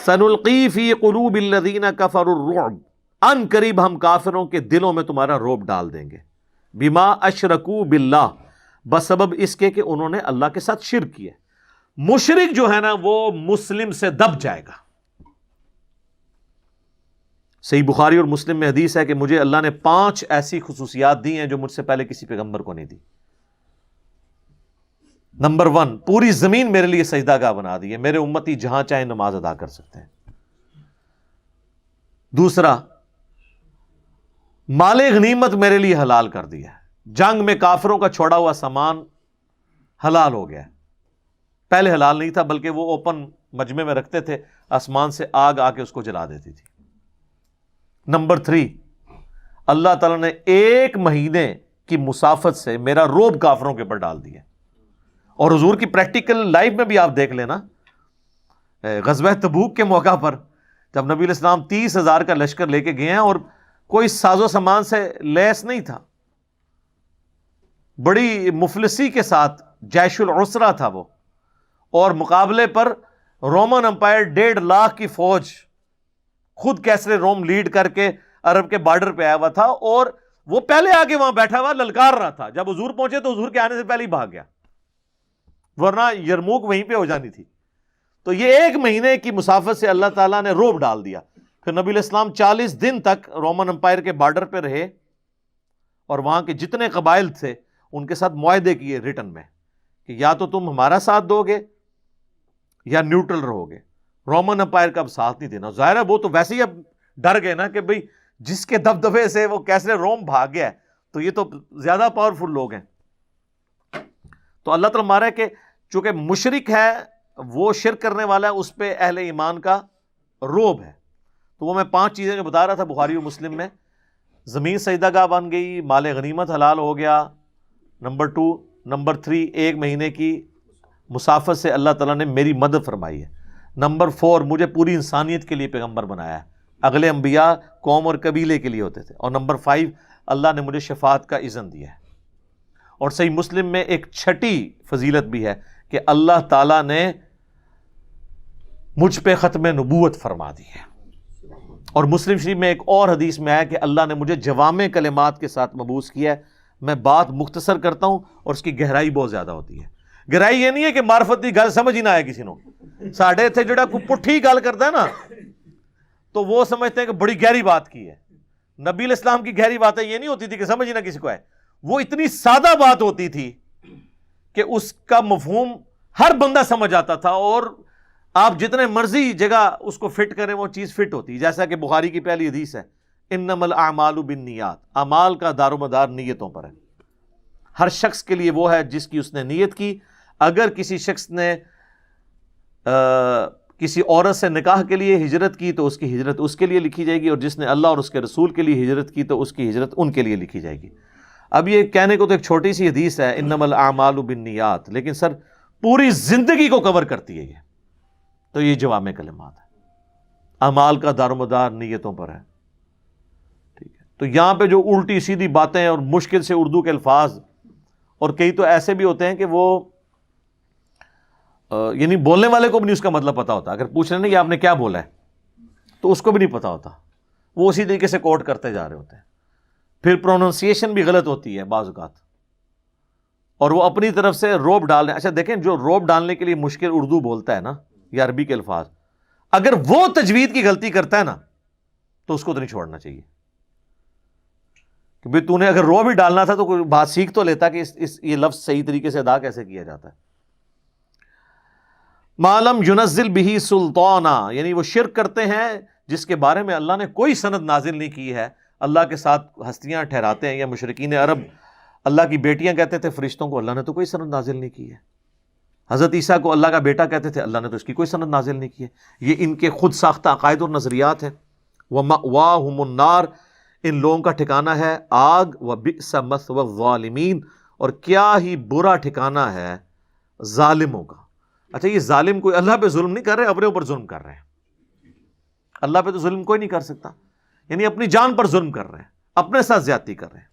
سنلقی فی قلوب الذین کفروا الرعب، ان قریب ہم کافروں کے دلوں میں تمہارا رعب ڈال دیں گے، بما اشرکوا باللہ، بسبب اس کے کہ انہوں نے اللہ کے ساتھ شرک کیا۔ مشرک جو ہے نا وہ مسلم سے دب جائے گا۔ صحیح بخاری اور مسلم میں حدیث ہے کہ مجھے اللہ نے 5 ایسی خصوصیات دی ہیں جو مجھ سے پہلے کسی پیغمبر کو نہیں دی۔ نمبر 1، پوری زمین میرے لیے سجدہ گاہ بنا دی ہے، میرے امتی جہاں چاہیں نماز ادا کر سکتے ہیں۔ دوسرا، مال غنیمت میرے لیے حلال کر دیا ہے، جنگ میں کافروں کا چھوڑا ہوا سامان حلال ہو گیا ہے۔ پہلے حلال نہیں تھا، بلکہ وہ اوپن مجمع میں رکھتے تھے، آسمان سے آگ آ کے اس کو جلا دیتی تھی۔ نمبر 3، اللہ تعالیٰ نے 1 مہینے کی مسافت سے میرا روب کافروں کے اوپر ڈال دیا۔ اور حضور کی پریکٹیکل لائف میں بھی آپ دیکھ لینا، غزوہ تبوک کے موقع پر جب نبی علیہ السلام 30,000 کا لشکر لے کے گئے ہیں اور کوئی ساز و سامان سے لیس نہیں تھا، بڑی مفلسی کے ساتھ جیش العسرہ تھا وہ، اور مقابلے پر رومن امپائر 1.5 لاکھ کی فوج، خود کیسر روم لیڈ کر کے عرب کے بارڈر پہ آیا ہوا تھا، اور وہ پہلے آگے وہاں بیٹھا ہوا للکار رہا تھا۔ جب حضور پہنچے تو حضور کے آنے سے پہلے ہی بھاگ گیا، ورنہ یرموک وہیں پہ ہو جانی تھی۔ تو یہ 1 مہینے کی مسافت سے اللہ تعالیٰ نے روب ڈال دیا۔ پھر نبی علیہ السلام 40 دن تک رومن امپائر کے بارڈر پہ رہے، اور وہاں کے جتنے قبائل تھے ان کے ساتھ معاہدے کیے ریٹن میں کہ یا تو تم ہمارا ساتھ دو گے یا نیوٹرل رہو گے، رومن امپائر کا اب ساتھ نہیں دینا۔ ظاہر ہے وہ تو ویسے ہی اب ڈر گئے نا کہ بھئی جس کے دبدبے سے وہ کیسر روم بھاگ گیا ہے تو یہ تو زیادہ پاورفل لوگ ہیں۔ تو اللہ تعالیٰ مارا ہے کہ چونکہ مشرک ہے، وہ شرک کرنے والا ہے، اس پہ اہل ایمان کا روب ہے۔ تو وہ میں 5 چیزیں جو بتا رہا تھا بخاری و مسلم میں، زمین سجدہ گاہ بن گئی، مال غنیمت حلال ہو گیا، نمبر 2، نمبر 3، 1 مہینے کی مسافت سے اللہ تعالیٰ نے میری مدد فرمائی ہے، نمبر 4، مجھے پوری انسانیت کے لیے پیغمبر بنایا ہے، اگلے انبیاء قوم اور قبیلے کے لیے ہوتے تھے، اور نمبر 5، اللہ نے مجھے شفاعت کا اذن دیا ہے۔ اور صحیح مسلم میں ایک 6ٹھی فضیلت بھی ہے کہ اللہ تعالیٰ نے مجھ پہ ختم نبوت فرما دی ہے۔ اور مسلم شریف میں ایک اور حدیث میں آیا کہ اللہ نے مجھے جوامع کلمات کے ساتھ مبعوث کیا ہے۔ میں بات مختصر کرتا ہوں اور اس کی گہرائی بہت زیادہ ہوتی ہے۔ گہرائی یہ نہیں ہے کہ معرفت کی گل سمجھ ہی نہ آئے کسی نو، ساڑھے تھے جڑا کوئی پٹھی گل کرتا ہے نا تو وہ سمجھتے ہیں کہ بڑی گہری بات کی ہے۔ نبی علیہ السلام کی گہری باتیں یہ نہیں ہوتی تھی کہ سمجھ ہی نہ کسی کو آئے، وہ اتنی سادہ بات ہوتی تھی کہ اس کا مفہوم ہر بندہ سمجھ آتا تھا، اور آپ جتنے مرضی جگہ اس کو فٹ کریں وہ چیز فٹ ہوتی ہے۔ جیسا کہ بخاری کی پہلی حدیث ہے، انما الاعمال بالنیات، اعمال کا دار و مدار نیتوں پر ہے۔ ہر شخص کے لیے وہ ہے جس کی اس نے نیت کی۔ اگر کسی شخص نے کسی عورت سے نکاح کے لیے ہجرت کی تو اس کی ہجرت اس کے لیے لکھی جائے گی، اور جس نے اللہ اور اس کے رسول کے لیے ہجرت کی تو اس کی ہجرت ان کے لیے لکھی جائے گی۔ اب یہ کہنے کو تو ایک چھوٹی سی حدیث ہے، انما الاعمال بالنیات، لیکن سر پوری زندگی کو کور کرتی ہے یہ۔ تو یہ جوامع کلمات ہے، اعمال کا دار و مدار نیتوں پر ہے، ٹھیک ہے۔ تو یہاں پہ جو الٹی سیدھی باتیں اور مشکل سے اردو کے الفاظ، اور کئی تو ایسے بھی ہوتے ہیں کہ وہ یعنی بولنے والے کو بھی نہیں اس کا مطلب پتا ہوتا، اگر پوچھ رہے ہیں کہ آپ نے کیا بولا ہے تو اس کو بھی نہیں پتا ہوتا، وہ اسی طریقے سے کوٹ کرتے جا رہے ہوتے ہیں۔ پھر پروننسیشن بھی غلط ہوتی ہے بعض اوقات، اور وہ اپنی طرف سے روب ڈال رہے ہیں۔ اچھا دیکھیں، جو روب ڈالنے کے لیے مشکل اردو بولتا ہے نا یا عربی کے الفاظ، اگر وہ تجوید کی غلطی کرتا ہے نا تو اس کو تو نہیں چھوڑنا چاہیے کہ بھئی تو نے اگر روب ہی ڈالنا تھا تو کوئی بات سیکھ تو لیتا کہ یہ لفظ صحیح طریقے سے ادا کیسے کیا جاتا ہے۔ معلم ينزل به سلطانا، یعنی وہ شرک کرتے ہیں جس کے بارے میں اللہ نے کوئی سند نازل نہیں کی ہے، اللہ کے ساتھ ہستیاں ٹھہراتے ہیں، یا مشرکین عرب اللہ کی بیٹیاں کہتے تھے فرشتوں کو، اللہ نے تو کوئی سند نازل نہیں کی ہے۔ حضرت عیسیٰ کو اللہ کا بیٹا کہتے تھے، اللہ نے تو اس کی کوئی سند نازل نہیں کی ہے۔ یہ ان کے خود ساختہ عقائد اور نظریات ہیں۔ وَمَأْوَاهُمُ النَّارُ، ان لوگوں کا ٹھکانہ ہے آگ، وَبِئْسَ مَثْوَى الظَّالِمِينَ، اور کیا ہی برا ٹھکانہ ہے ظالموں کا۔ اچھا یہ ظالم کوئی اللہ پہ ظلم نہیں کر رہے، اپنے اوپر ظلم کر رہے ہیں۔ اللہ پہ تو ظلم کوئی نہیں کر سکتا، یعنی اپنی جان پر ظلم کر رہے ہیں، اپنے ساتھ زیادتی کر رہے ہیں۔